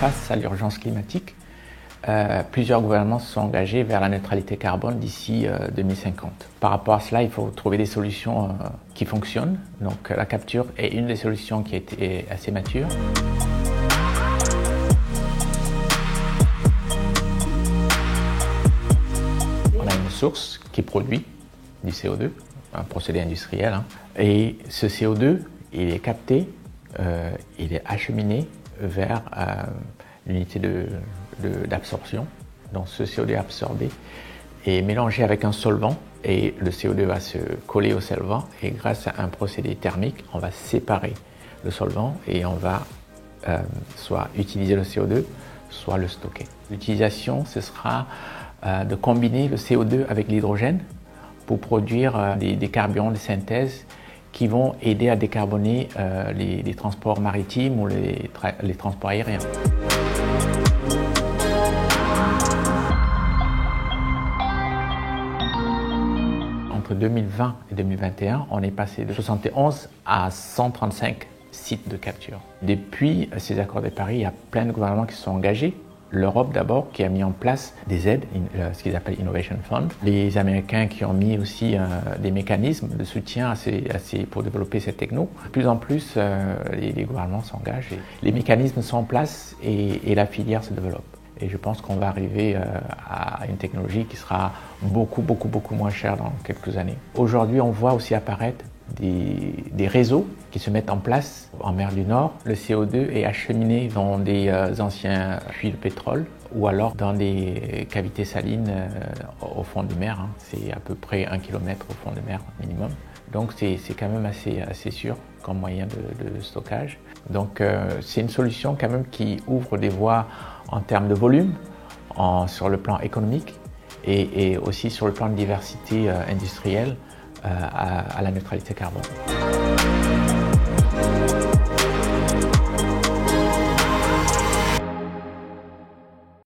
face à l'urgence climatique, plusieurs gouvernements se sont engagés vers la neutralité carbone d'ici 2050. Par rapport à cela, il faut trouver des solutions qui fonctionnent. Donc la capture est une des solutions qui a été assez mature. On a une source qui produit du CO2, un procédé industriel, et ce CO2, il est capté, il est acheminé vers l'unité d'absorption. Donc ce CO2 est absorbé et mélangé avec un solvant, et le CO2 va se coller au solvant, et grâce à un procédé thermique, on va séparer le solvant et on va soit utiliser le CO2, soit le stocker. L'utilisation, ce sera de combiner le CO2 avec l'hydrogène pour produire des carburants de synthèse qui vont aider à décarboner les transports maritimes ou les transports aériens. Entre 2020 et 2021, on est passé de 71 à 135 sites de capture. Depuis ces accords de Paris, il y a plein de gouvernements qui se sont engagés. L'Europe d'abord, qui a mis en place des aides, ce qu'ils appellent Innovation Fund. Les Américains qui ont mis aussi des mécanismes de soutien pour développer cette techno. De plus en plus, les gouvernements s'engagent. Les mécanismes sont en place et la filière se développe. Et je pense qu'on va arriver à une technologie qui sera beaucoup moins chère dans quelques années. Aujourd'hui, on voit aussi apparaître des réseaux qui se mettent en place en mer du Nord. Le CO2 est acheminé dans des anciens puits de pétrole ou alors dans des cavités salines au fond de mer. C'est à peu près 1 km au fond de mer minimum. Donc c'est quand même assez sûr comme moyen de stockage. Donc c'est une solution quand même qui ouvre des voies en termes de volume, sur le plan économique et aussi sur le plan de diversité industrielle à la neutralité carbone.